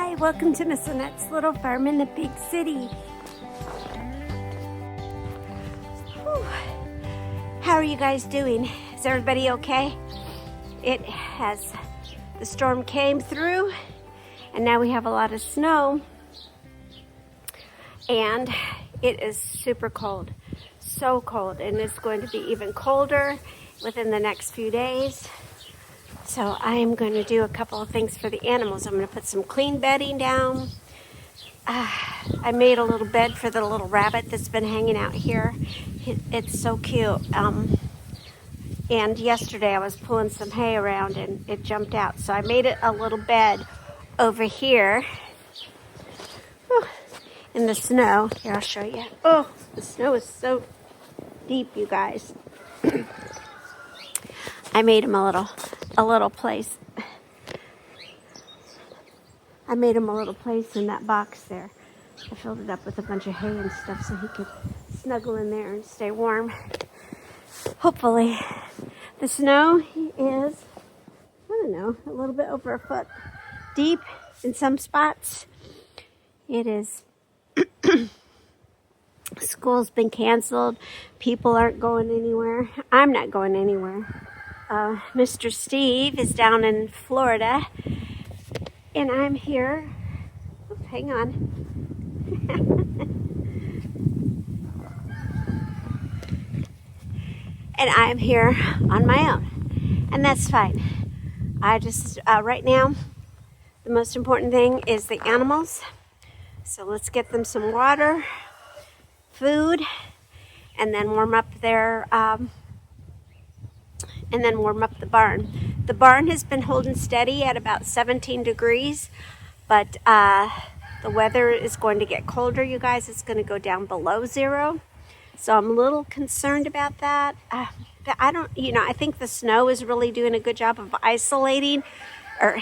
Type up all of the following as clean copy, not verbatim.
Hi, welcome to Miss Lynette's little farm in the big city. Whew. How are you guys doing? Is everybody okay? The storm came through and now we have a lot of snow and it is super cold, so cold, and it's going to be even colder within the next few days. So I am going to do a couple of things for the animals. I'm going to put some clean bedding down. I made a little bed for the little rabbit that's been hanging out here. It's so cute. And yesterday I was pulling some hay around and it jumped out. So I made it a little bed over here. In the snow. Here, I'll show you. Oh, the snow is so deep, you guys. I made him a little place. I made him a little place in that box there. I filled it up with a bunch of hay and stuff so he could snuggle in there and stay warm. Hopefully. The snow is, I don't know, a little bit over a foot deep in some spots. It is. School's been canceled. People aren't going anywhere. I'm not going anywhere. Mr. Steve is down in Florida, and I'm here. Oh, hang on. And I'm here on my own, and that's fine. I just, right now, the most important thing is the animals. So let's get them some water, food, and then warm up and then warm up the barn. The barn has been holding steady at about 17 degrees, but the weather is going to get colder, you guys. It's going to go down below zero. So I'm a little concerned about that. I think the snow is really doing a good job of isolating, or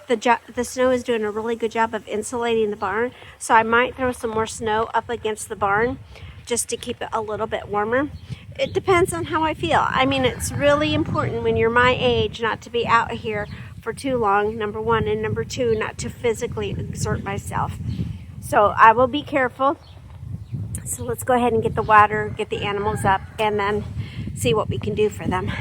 the snow is doing a really good job of insulating the barn. So I might throw some more snow up against the barn just to keep it a little bit warmer. It depends on how I feel. I mean, it's really important when you're my age not to be out here for too long, number one, and number two, not to physically exert myself. So I will be careful. So let's go ahead and get the water, get the animals up, and then see what we can do for them.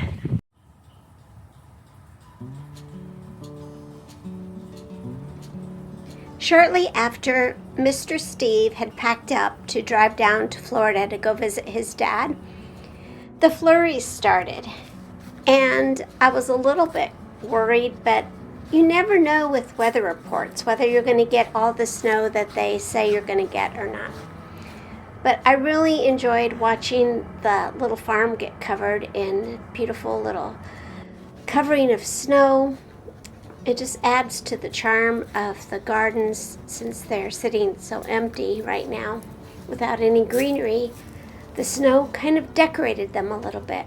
Shortly after Mr. Steve had packed up to drive down to Florida to go visit his dad, the flurries started. And I was a little bit worried, but you never know with weather reports whether you're going to get all the snow that they say you're going to get or not. But I really enjoyed watching the little farm get covered in beautiful little covering of snow. It just adds to the charm of the gardens since they're sitting so empty right now without any greenery. The snow kind of decorated them a little bit.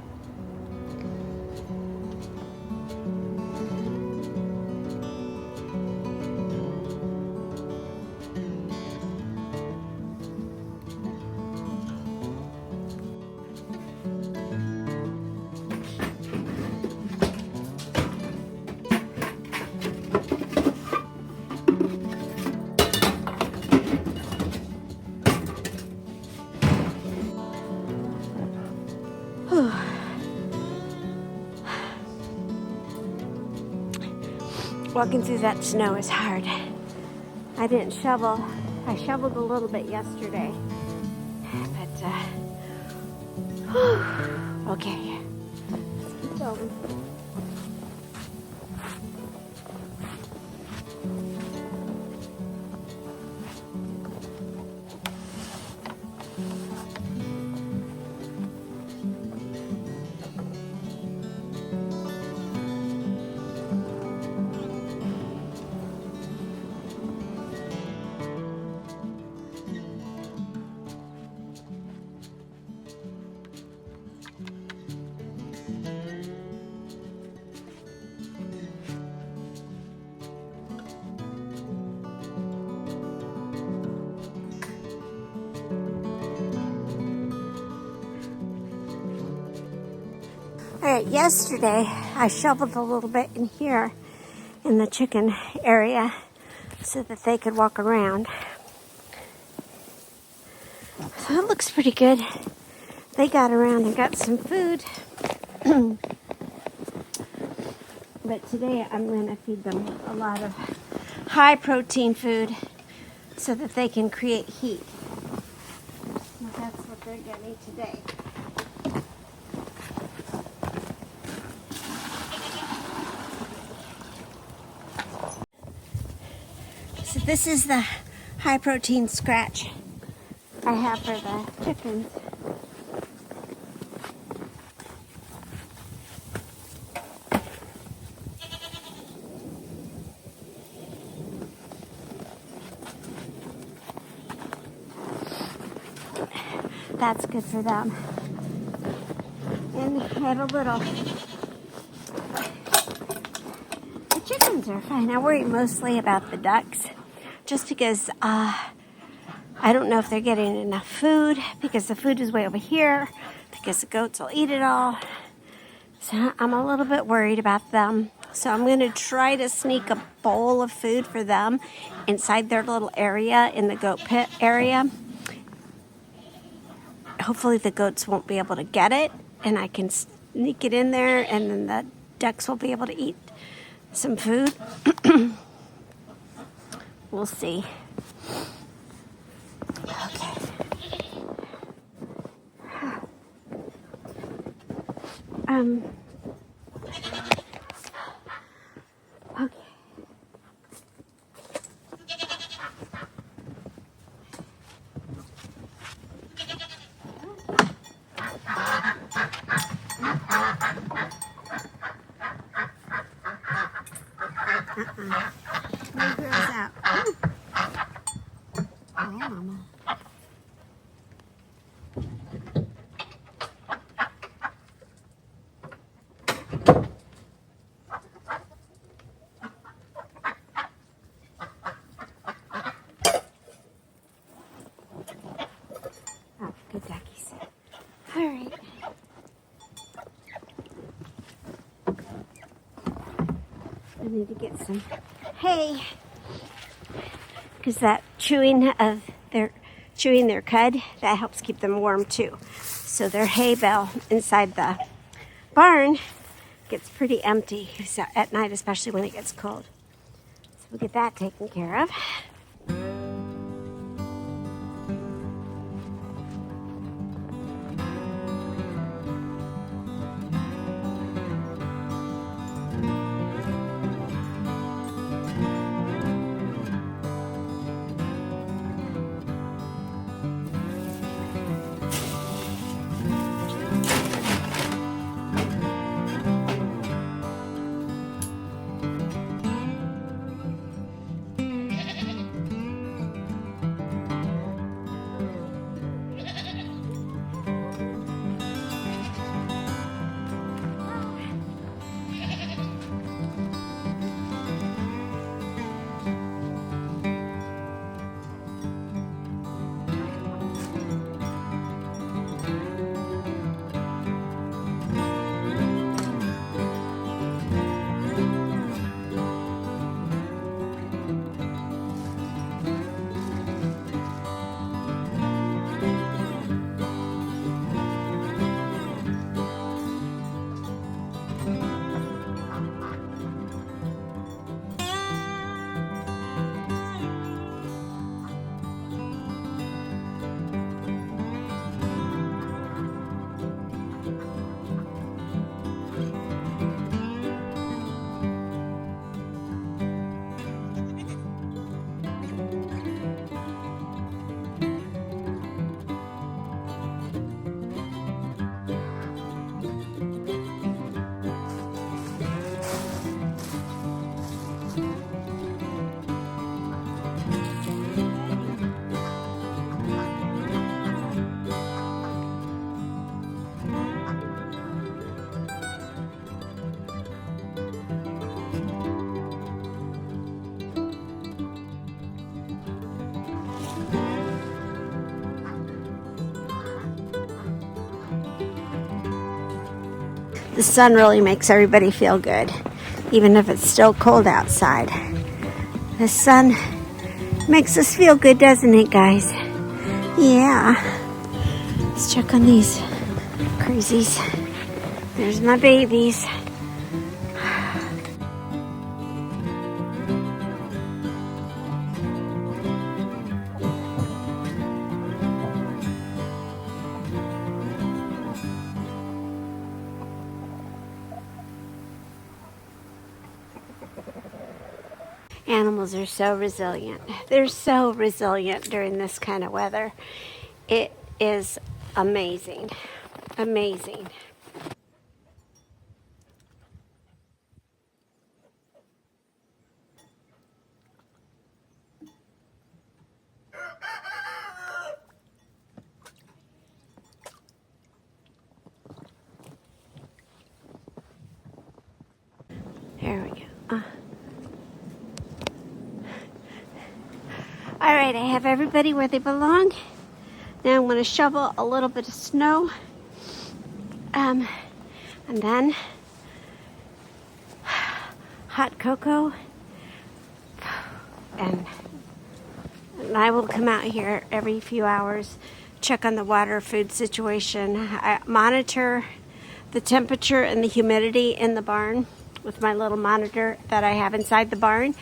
Walking through that snow is hard. I didn't shovel. I shoveled a little bit yesterday. But, okay. Let's keep going. All right, yesterday I shoveled a little bit in here in the chicken area, so that they could walk around. So it looks pretty good. They got around and got some food. But today I'm going to feed them a lot of high protein food so that they can create heat. So that's what they're getting today. So this is the high protein scratch I have for the chickens. That's good for them. And I have a little. The chickens are fine. I worry mostly about the ducks, just because I don't know if they're getting enough food, because the food is way over here, because the goats will eat it all. So I'm a little bit worried about them. So I'm going to try to sneak a bowl of food for them inside their little area in the goat pit area. Hopefully the goats won't be able to get it, and I can sneak it in there, and then the ducks will be able to eat some food. We'll see. Okay. Okay. Where goes out? Oh, Mama. Oh, good duckies. All right. I need to get some hay, because that chewing their cud, that helps keep them warm too. So their hay bale inside the barn gets pretty empty at night, especially when it gets cold. So we'll get that taken care of. The sun really makes everybody feel good, even if it's still cold outside. The sun makes us feel good, doesn't it, guys? Yeah. Let's check on these crazies. There's my babies. Animals are so resilient. They're so resilient during this kind of weather. It is amazing. Amazing. There we go. All right, I have everybody where they belong. Now I'm going to shovel a little bit of snow. And then hot cocoa. And I will come out here every few hours, check on the water food situation. I monitor the temperature and the humidity in the barn with my little monitor that I have inside the barn.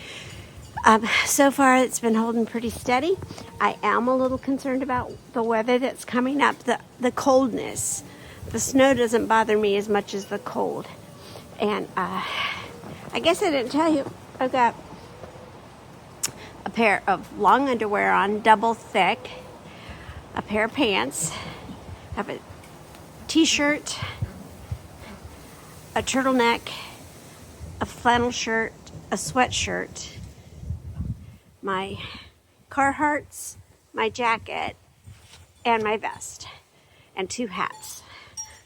So far it's been holding pretty steady. I am a little concerned about the weather that's coming up, the coldness. The snow doesn't bother me as much as the cold. And I guess I didn't tell you, I've got a pair of long underwear on, double thick, a pair of pants, I have a t-shirt, a turtleneck, a flannel shirt, a sweatshirt, my Carhartts, my jacket, and my vest, and 2 hats.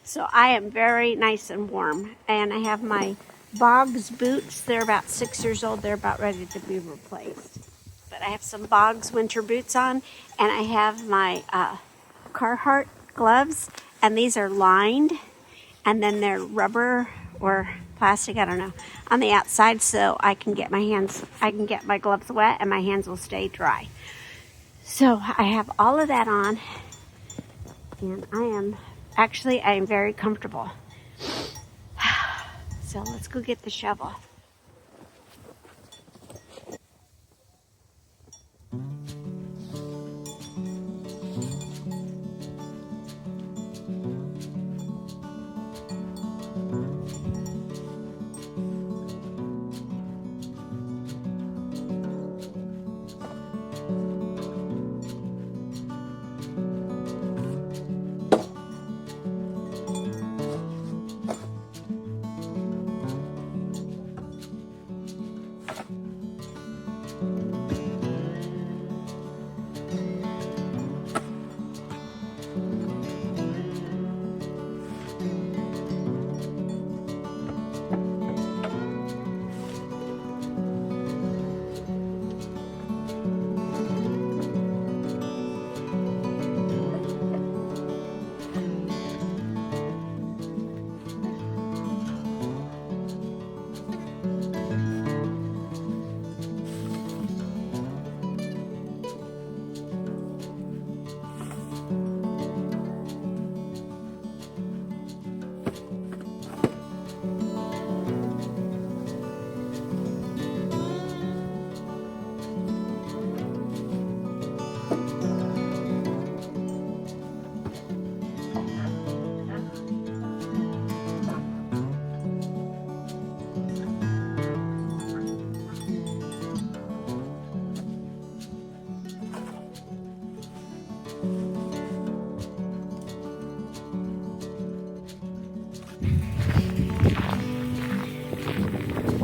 So I am very nice and warm. And I have my Boggs boots. They're about 6 years old. They're about ready to be replaced. But I have some Boggs winter boots on, and I have my Carhartt gloves, and these are lined, and then they're rubber or plastic, I don't know, on the outside, so I can get my gloves wet and my hands will stay dry. So I have all of that on, and I am very comfortable. So let's go get the shovel.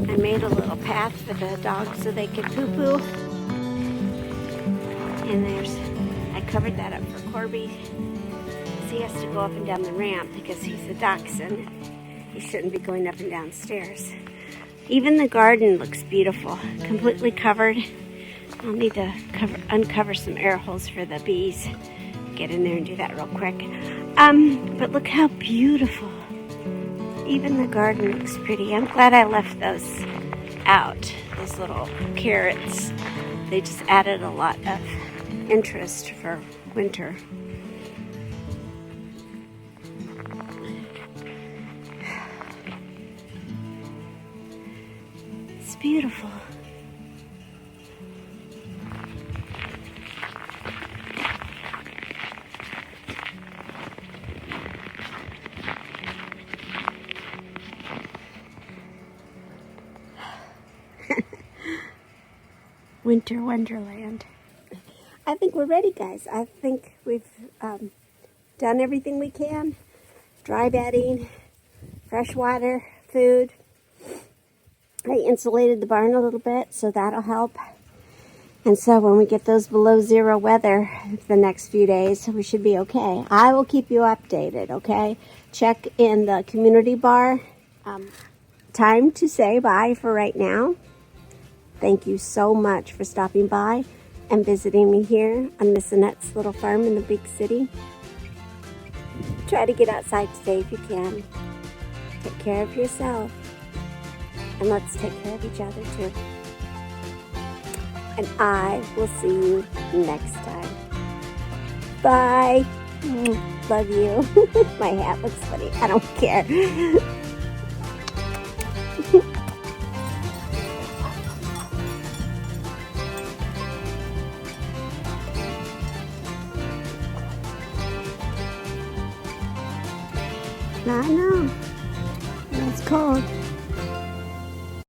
I made a little path for the dogs so they could poo-poo. And I covered that up for Corby. He has to go up and down the ramp because he's a dachshund. He shouldn't be going up and down stairs. Even the garden looks beautiful, completely covered. I'll need to uncover some air holes for the bees. Get in there and do that real quick. But look how beautiful. Even the garden looks pretty. I'm glad I left those out. these little carrots. They just added a lot of interest for winter. It's beautiful. Winter Wonderland. I think we're ready, guys. I think we've done everything we can. Dry bedding, fresh water, food. I insulated the barn a little bit, so that'll help. And so when we get those below zero weather the next few days, we should be okay. I will keep you updated, okay? Check in the community bar. Time to say bye for right now. Thank you so much for stopping by and visiting me here on Miss Annette's little farm in the big city. Try to get outside today if you can. Take care of yourself. And let's take care of each other too. And I will see you next time. Bye. Love you. My hat looks funny. I don't care. I know. It's cold.